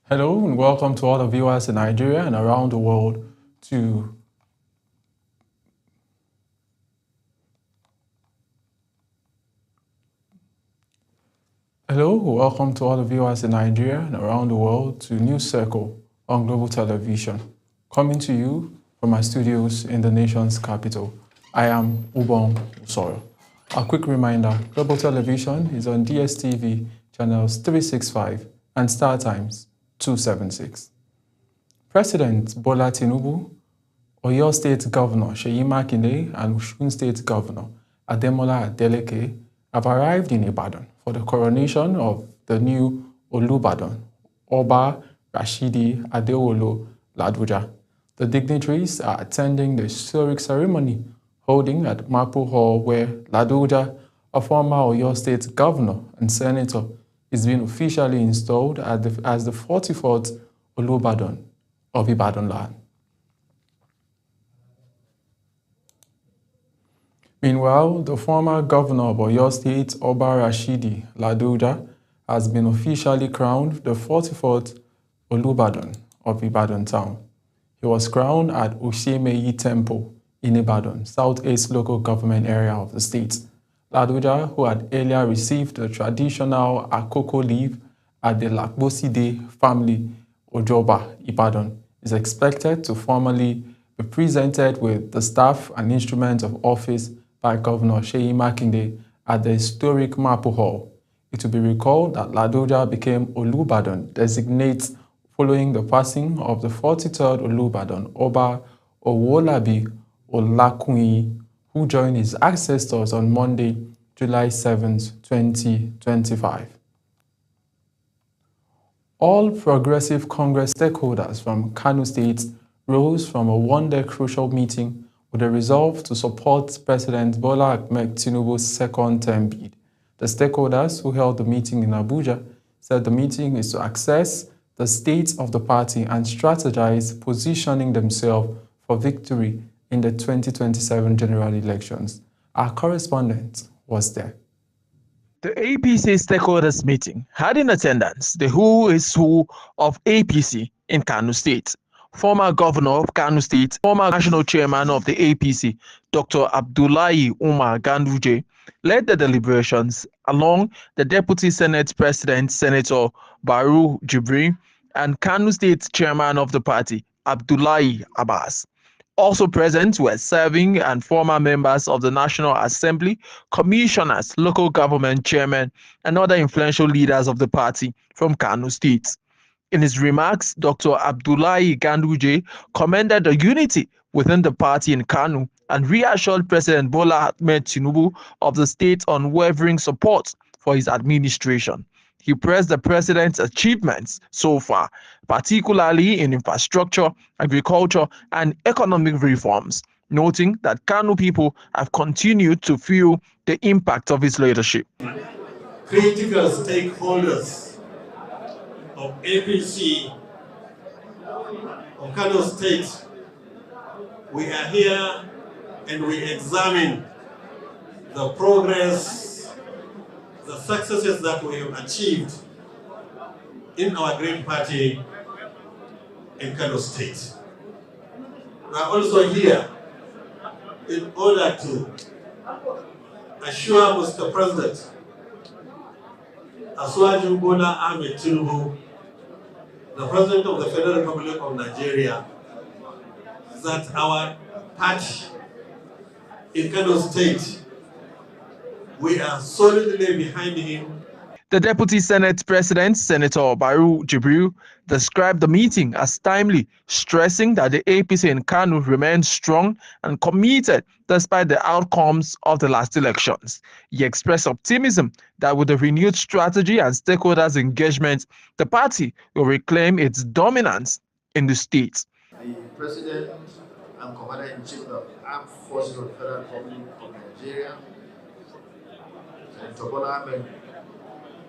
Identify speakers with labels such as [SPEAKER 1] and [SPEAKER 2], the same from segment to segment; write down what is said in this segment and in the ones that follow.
[SPEAKER 1] Hello and welcome to all the viewers in Nigeria and around the world to News Circle on Global Television, coming to you from my studios in the nation's capital. I am Ubong Usoro. A quick reminder, Global Television is on DSTV channels 365 and Star Times 276. President Bola Tinubu, Oyo State Governor Seyi Makinde, and Osun State Governor Ademola Adeleke have arrived in Ibadan for the coronation of the new Olubadan, Oba Rashidi Adewolo Ladoja. The dignitaries are attending the historic ceremony holding at Mapo Hall, where Ladoja, a former Oyo State Governor and Senator, is being officially installed as the 44th Olubadan of Ibadan land. Meanwhile, the former governor of Oyo State, Oba Rashidi Ladoja, has been officially crowned the 44th Olubadan of Ibadan town. He was crowned at Oshemeyi Temple in Ibadan, southeast local government area of the state. Ladoja, who had earlier received the traditional Akoko leave at the Lakboside family Ojoba, Ibadan, is expected to formally be presented with the staff and instruments of office by Governor Seyi Makinde at the historic Mapo Hall. It will be recalled that Ladoja became Olubadan designate following the passing of the 43rd Olubadan, Oba Owolabi Olakunyi, who joined his ancestors on Monday, July 7, 2025. All Progressive Congress stakeholders from Kano State rose from a one-day crucial meeting with a resolve to support President Bola Ahmed Tinubu's second-term bid. The stakeholders who held the meeting in Abuja said the meeting is to assess the state of the party and strategize positioning themselves for victory in the 2027 general elections. Our correspondent was there.
[SPEAKER 2] The APC stakeholders meeting had in attendance the who is who of APC in Kano State. Former governor of Kano State, former national chairman of the APC, Dr. Abdullahi Umar Ganduje, led the deliberations along the Deputy Senate President, Senator Baru Jibrin, and Kano State chairman of the party, Abdullahi Abbas. Also present were serving and former members of the National Assembly, commissioners, local government chairmen, and other influential leaders of the party from Kano State. In his remarks, Dr. Abdullahi Ganduje commended the unity within the party in Kano and reassured President Bola Ahmed Tinubu of the state's unwavering support for his administration. He praised the president's achievements so far, particularly in infrastructure, agriculture, and economic reforms, noting that Kano people have continued to feel the impact of his leadership.
[SPEAKER 3] Critical stakeholders of APC of Kano State, we are here and we examine the progress, the successes that we have achieved in our great party in Kano State. We are also here in order to assure Mr. President Asiwaju Bola Ahmed Tinubu, the President of the Federal Republic of Nigeria, that our party in Kano State, we are solidly behind him.
[SPEAKER 2] The Deputy Senate President, Senator Baru Jibril, described the meeting as timely, stressing that the APC in Kano remains strong and committed despite the outcomes of the last elections. He expressed optimism that with the renewed strategy and stakeholders' engagement, the party will reclaim its dominance in the state.
[SPEAKER 4] The President and Commander-in-Chief of the Armed Forces of the Federal Republic of Nigeria, Senator Bola Ahmed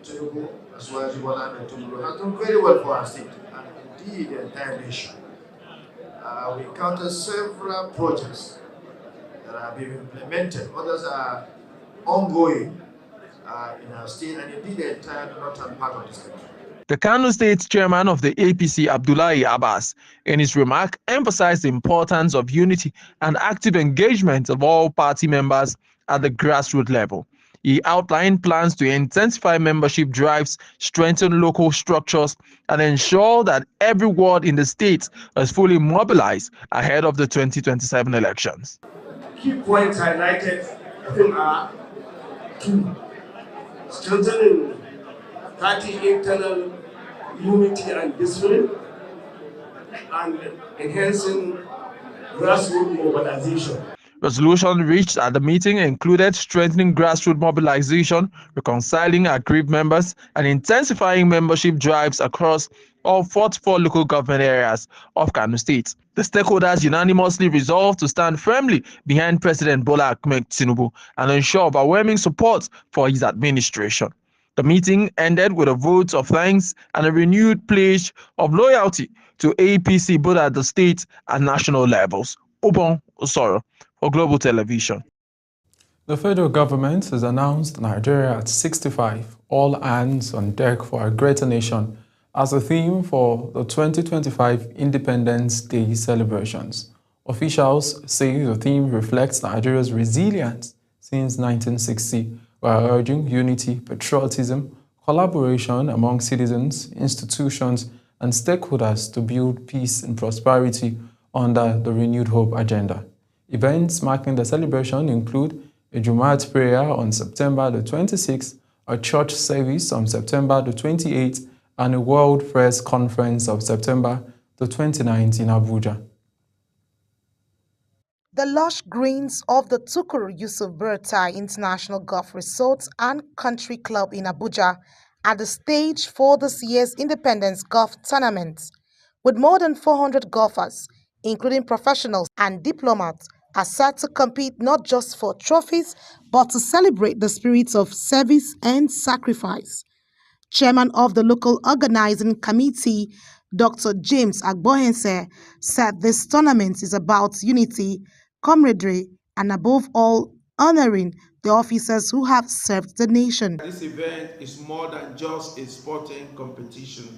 [SPEAKER 4] Tinubu, Asiwaju Bola Ahmed Tinubu, has done very well for our state and indeed the entire nation. We encountered several projects that are being implemented. Others are ongoing in our state and indeed the entire northern part of this country.
[SPEAKER 2] The Kano State chairman of the APC, Abdullahi Abbas, in his remark, emphasized the importance of unity and active engagement of all party members at the grassroots level. He outlined plans to intensify membership drives, strengthen local structures, and ensure that every ward in the state is fully mobilized ahead of the 2027 elections.
[SPEAKER 4] Key points highlighted are two: strengthening party internal unity and discipline, and enhancing grassroots mobilization.
[SPEAKER 2] Resolution reached at the meeting included strengthening grassroots mobilization, reconciling aggrieved members, and intensifying membership drives across all 44 local government areas of Kano State. The stakeholders unanimously resolved to stand firmly behind President Bola Ahmed Tinubu and ensure overwhelming support for his administration. The meeting ended with a vote of thanks and a renewed pledge of loyalty to APC both at the state and national levels. Obon Osoro for Global Television.
[SPEAKER 1] The federal government has announced Nigeria at 65, all hands on deck for a greater nation, as a theme for the 2025 Independence Day celebrations. Officials say the theme reflects Nigeria's resilience since 1960, while urging unity, patriotism, collaboration among citizens, institutions, and stakeholders to build peace and prosperity under the Renewed Hope agenda. Events marking the celebration include a Jumat prayer on September the 26th, a church service on September the 28th, and a World Press Conference of September the 29th in Abuja.
[SPEAKER 5] The lush greens of the Tukuru Yusuf Buratai International Golf Resort and Country Club in Abuja are the stage for this year's Independence Golf Tournament. With more than 400 golfers, including professionals and diplomats, are set to compete not just for trophies, but to celebrate the spirits of service and sacrifice. Chairman of the local organizing committee, Dr. James Agbohense, said this tournament is about unity, camaraderie, and above all, honoring the officers who have served the nation.
[SPEAKER 6] This event is more than just a sporting competition.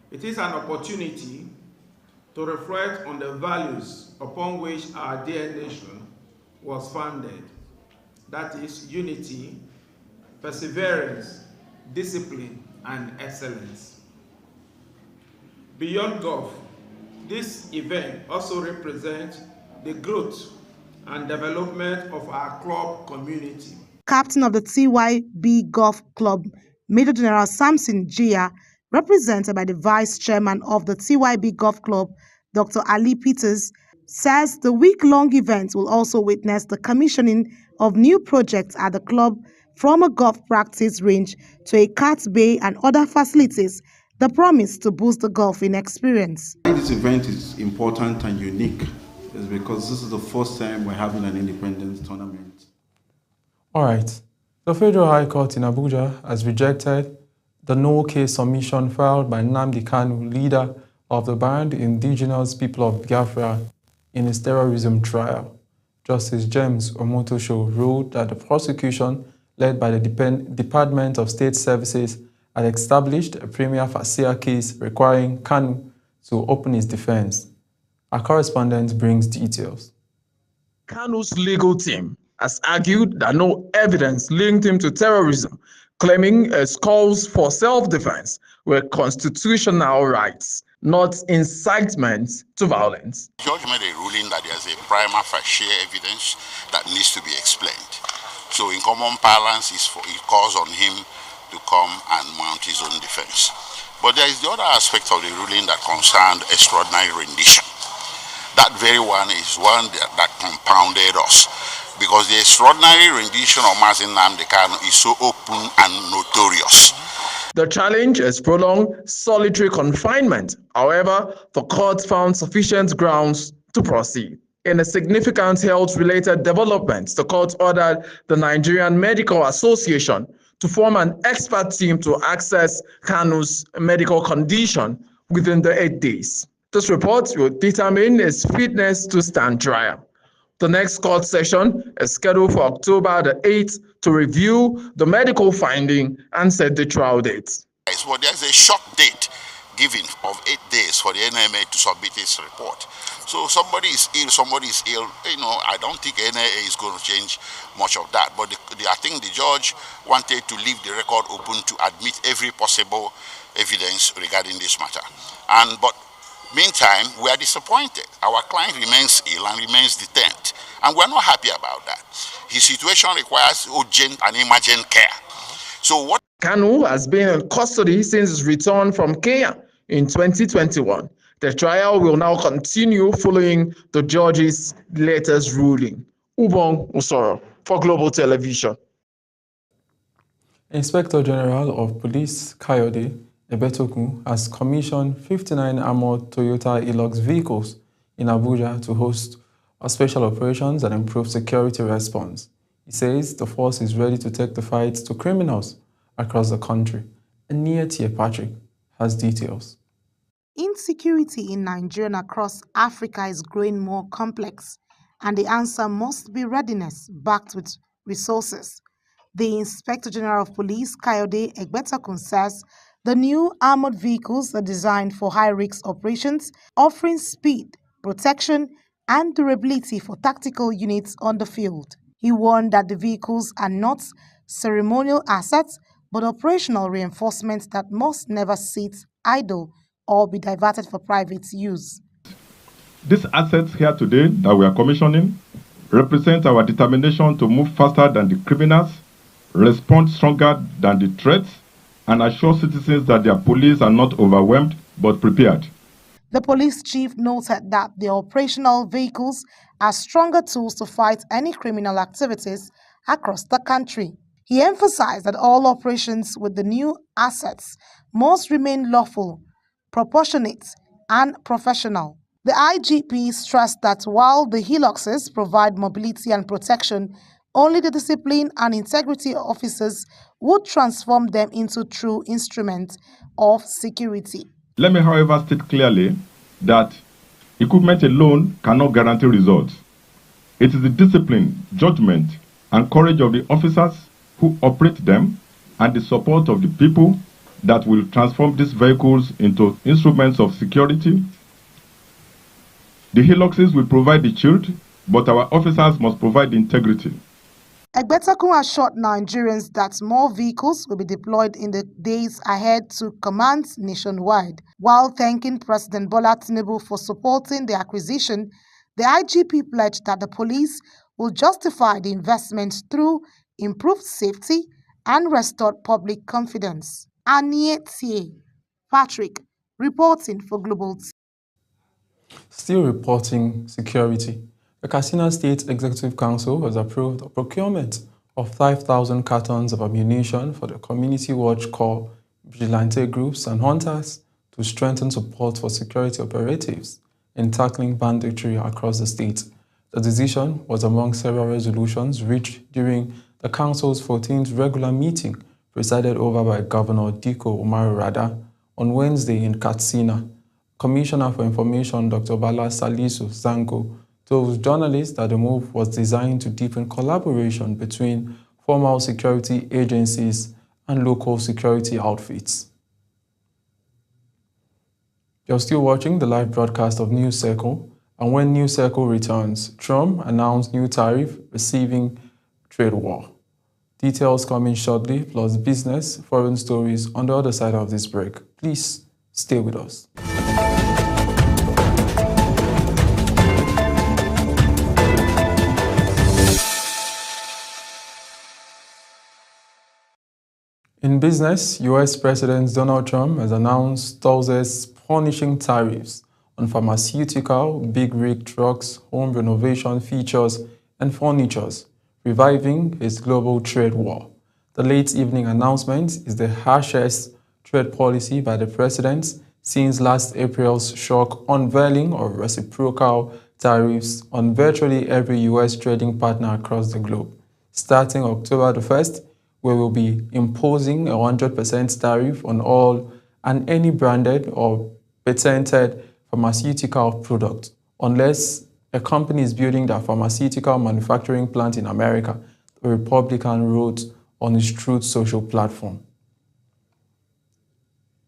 [SPEAKER 6] It is an opportunity to reflect on the values upon which our dear nation was founded. That is unity, perseverance, discipline, and excellence. Beyond golf, this event also represents the growth and development of our club community.
[SPEAKER 5] Captain of the TYB Golf Club, Major General Samson Jia, represented by the Vice Chairman of the TYB Golf Club, Dr. Ali Peters, says the week-long event will also witness the commissioning of new projects at the club, from a golf practice range to a kart bay and other facilities, the promise to boost the golfing experience.
[SPEAKER 7] This event is important and unique is because this is the first time we're having an independence tournament.
[SPEAKER 1] All right. The Federal High Court in Abuja has rejected the no-case submission filed by Nnamdi Kanu, leader of the banned indigenous people of Biafra, in his terrorism trial. Justice James Omotosho ruled that the prosecution, led by the Department of State Services, had established a prima facie case requiring Kanu to open his defense. Our correspondent brings details.
[SPEAKER 2] Kanu's legal team has argued that no evidence linked him to terrorism, claiming his calls for self-defense were constitutional rights, not incitement to violence.
[SPEAKER 8] The judge made a ruling that there's a prima facie evidence that needs to be explained. So in common parlance, it calls on him to come and mount his own defense. But there is the other aspect of the ruling that concerned extraordinary rendition. That very one is one that compounded us, because the extraordinary rendition of Mazi Nnamdi Kanu is so open and notorious.
[SPEAKER 2] The challenge is prolonged solitary confinement. However, the court found sufficient grounds to proceed. In a significant health-related development, the court ordered the Nigerian Medical Association to form an expert team to assess Kanu's medical condition within the 8 days. This report will determine his fitness to stand trial. The next court session is scheduled for October the 8th to review the medical finding and set the trial date.
[SPEAKER 8] It's but there's a short date given of 8 days for the NMA to submit its report. So somebody is ill, I don't think NIA is going to change much of that. But I think the judge wanted to leave the record open to admit every possible evidence regarding this matter. But meantime, we are disappointed. Our client remains ill and remains detained. And we're not happy about that. His situation requires urgent and emergent care. So what
[SPEAKER 2] Kanu has been in custody since his return from Kenya in 2021. The trial will now continue following the judge's latest ruling. Ubong Usoro for Global Television.
[SPEAKER 1] Inspector General of Police Kayode Egbetokun has commissioned 59 armored Toyota Hilux vehicles in Abuja to host special operations and improve security response. He says the force is ready to take the fight to criminals across the country. Aniyetie Patrick has details.
[SPEAKER 5] Insecurity in Nigeria and across Africa is growing more complex, and the answer must be readiness backed with resources. The Inspector General of Police, Kayode Egbetokun, says the new armored vehicles are designed for high-risk operations, offering speed, protection, and durability for tactical units on the field. He warned that the vehicles are not ceremonial assets, but operational reinforcements that must never sit idle or be diverted for private use.
[SPEAKER 9] These assets here today that we are commissioning represent our determination to move faster than the criminals, respond stronger than the threats, and assure citizens that their police are not overwhelmed but prepared.
[SPEAKER 5] The police chief noted that the operational vehicles are stronger tools to fight any criminal activities across the country. He emphasized that all operations with the new assets must remain lawful, proportionate, and professional. The IGP stressed that while the Hiluxes provide mobility and protection, only the discipline and integrity officers would transform them into true instruments of security.
[SPEAKER 9] Let me, however, state clearly that equipment alone cannot guarantee results. It is the discipline, judgment, and courage of the officers who operate them and the support of the people that will transform these vehicles into instruments of security. The Hiluxes will provide the shield, but our officers must provide the integrity.
[SPEAKER 5] Egbetokun assured Nigerians that more vehicles will be deployed in the days ahead to commands nationwide. While thanking President Bola Tinubu for supporting the acquisition, the IGP pledged that the police will justify the investment through improved safety and restored public confidence. Aniyetie Patrick, reporting for Global TV.
[SPEAKER 1] Still reporting security. The Katsina State Executive Council has approved a procurement of 5,000 cartons of ammunition for the Community Watch Corps, vigilante groups and hunters to strengthen support for security operatives in tackling banditry across the state. The decision was among several resolutions reached during the Council's 14th regular meeting presided over by Governor Diko Umaru Rada on Wednesday in Katsina. Commissioner for Information Dr. Bala Salisu Zango told journalists that the move was designed to deepen collaboration between formal security agencies and local security outfits. You're still watching the live broadcast of News Circle, and when News Circle returns, Trump announced new tariff receiving trade war. Details coming shortly, plus business, foreign stories on the other side of this break. Please stay with us. In business, U.S. President Donald Trump has announced Thursday's punishing tariffs on pharmaceutical, big rig trucks, home renovation features, and furniture, reviving his global trade war. The late evening announcement is the harshest trade policy by the president since last April's shock unveiling of reciprocal tariffs on virtually every U.S. trading partner across the globe. Starting October the 1st, we will be imposing a 100% tariff on all and any branded or patented pharmaceutical product, unless a company is building their pharmaceutical manufacturing plant in America, the Republican wrote on his Truth Social platform.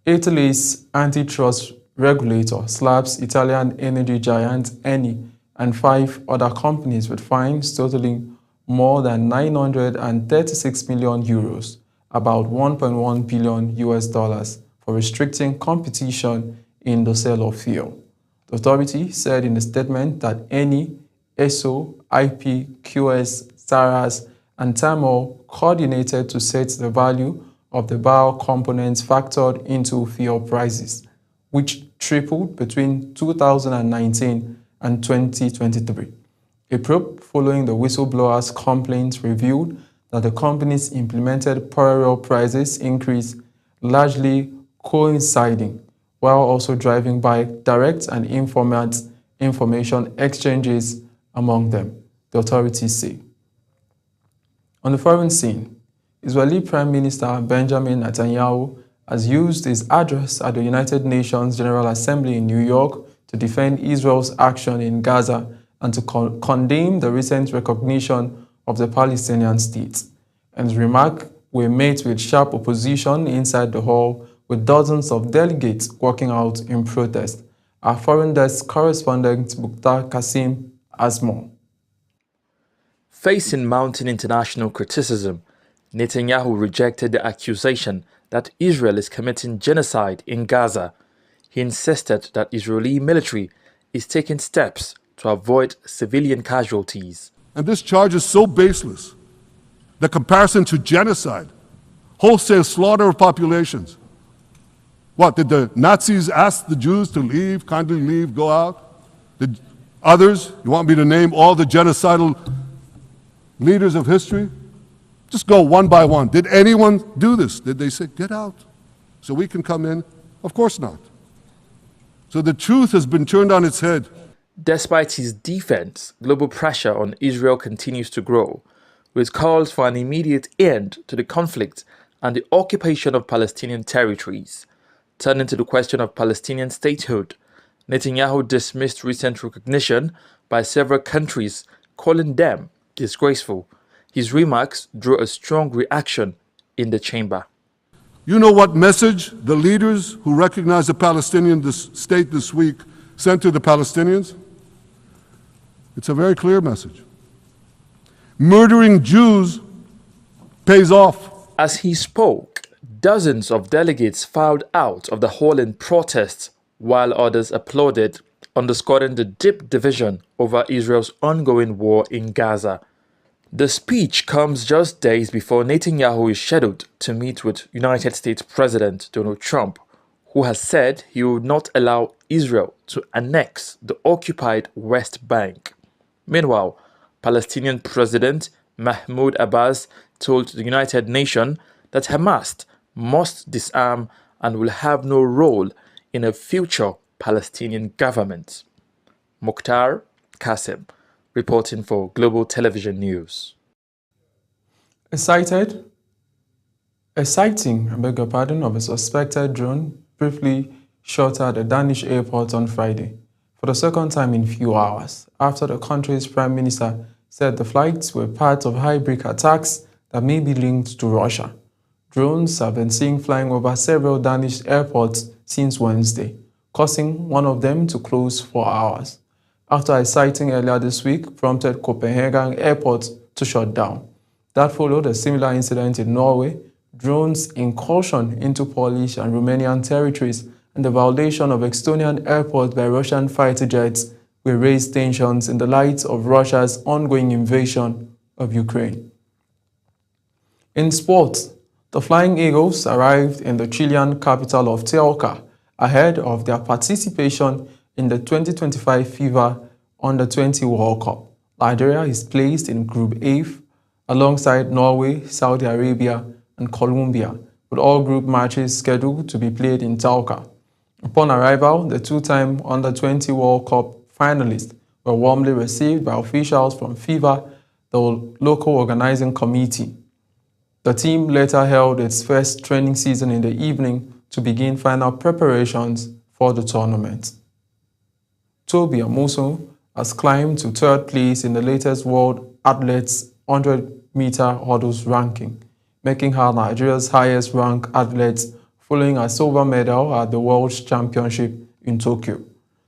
[SPEAKER 1] Italy's antitrust regulator slaps Italian energy giant Eni and 5 other companies with fines totaling more than 936 million euros, about 1.1 billion US dollars, for restricting competition in the sale of fuel. The authority said in a statement that Eni, Esso, IP, QS, Saras, and Tamil coordinated to set the value of the bio-components factored into fuel prices, which tripled between 2019 and 2023. A probe following the whistleblower's complaints revealed that the companies implemented parallel prices increase, largely coinciding, while also driving by direct and informal information exchanges among them, the authorities say. On the foreign scene, Israeli Prime Minister Benjamin Netanyahu has used his address at the United Nations General Assembly in New York to defend Israel's action in Gaza and to condemn the recent recognition of the Palestinian state. And his remarks were met with sharp opposition inside the hall, with dozens of delegates walking out in protest. Our foreign desk correspondent Mukhtar Kasim has more.
[SPEAKER 10] Facing mounting international criticism, Netanyahu rejected the accusation that Israel is committing genocide in Gaza. He insisted that Israeli military is taking steps to avoid civilian casualties.
[SPEAKER 11] And this charge is so baseless. The comparison to genocide, wholesale slaughter of populations. What, did the Nazis ask the Jews to leave, kindly leave, go out? Did others, you want me to name all the genocidal leaders of history? Just go one by one. Did anyone do this? Did they say, get out so we can come in? Of course not. So the truth has been turned on its head.
[SPEAKER 10] Despite his defense, global pressure on Israel continues to grow, with calls for an immediate end to the conflict and the occupation of Palestinian territories. Turning to the question of Palestinian statehood, Netanyahu dismissed recent recognition by several countries, calling them disgraceful. His remarks drew a strong reaction in the chamber.
[SPEAKER 11] You know what message the leaders who recognize the Palestinian state this week sent to the Palestinians? It's a very clear message. Murdering Jews pays off.
[SPEAKER 10] As he spoke, dozens of delegates filed out of the hall in protest, while others applauded, underscoring the deep division over Israel's ongoing war in Gaza. The speech comes just days before Netanyahu is scheduled to meet with United States President Donald Trump, who has said he would not allow Israel to annex the occupied West Bank. Meanwhile, Palestinian President Mahmoud Abbas told the United Nations that Hamas must disarm and will have no role in a future Palestinian government. Mukhtar Kasim, reporting for Global Television News.
[SPEAKER 1] A sighting of a suspected drone briefly shot at the Danish airport on Friday, for the second time in few hours, after the country's prime minister said the flights were part of hybrid attacks that may be linked to Russia. Drones have been seen flying over several Danish airports since Wednesday, causing one of them to close for hours, after a sighting earlier this week prompted Copenhagen Airport to shut down. That followed a similar incident in Norway, drones' incursion into Polish and Romanian territories, and the violation of Estonian airports by Russian fighter jets will raise tensions in the light of Russia's ongoing invasion of Ukraine. In sports, the Flying Eagles arrived in the Chilean capital of Tegucigalpa ahead of their participation in the 2025 FIFA Under-20 World Cup. Nigeria is placed in Group A alongside Norway, Saudi Arabia, and Colombia, with all group matches scheduled to be played in Tegucigalpa. Upon arrival, the two-time Under-20 World Cup finalists were warmly received by officials from FIFA, the local organizing committee. The team later held its first training season in the evening to begin final preparations for the tournament. Tobi Amusu has climbed to third place in the latest World Athletes 100-meter hurdles ranking, making her Nigeria's highest-ranked athlete following a silver medal at the World Championship in Tokyo.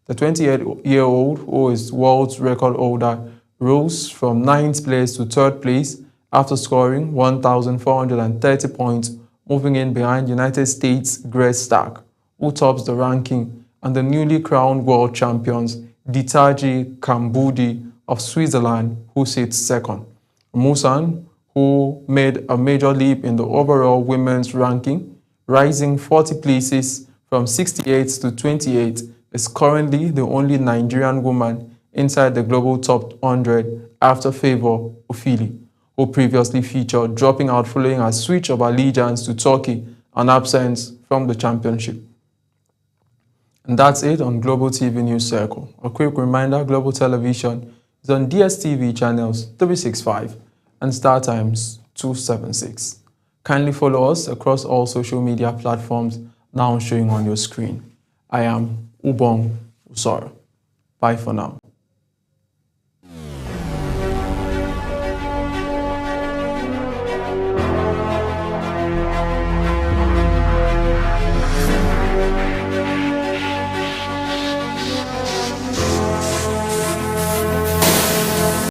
[SPEAKER 1] The 28-year-old, who is world record holder, rose from 9th place to 3rd place after scoring 1,430 points, moving in behind United States' Grace Stark, who tops the ranking, and the newly crowned world champions Ditage Kambudi of Switzerland, who sits second. Musan, who made a major leap in the overall women's ranking, rising 40 places from 68 to 28, is currently the only Nigerian woman inside the global top 100 after Favour Ofili, who previously featured dropping out following a switch of allegiance to Turkey and absence from the championship. And that's it on Global TV News Circle. A quick reminder, Global Television is on DSTV channels 365 and Star Times 276. Kindly follow us across all social media platforms now showing on your screen. I am Ubong Usoro. Bye for now.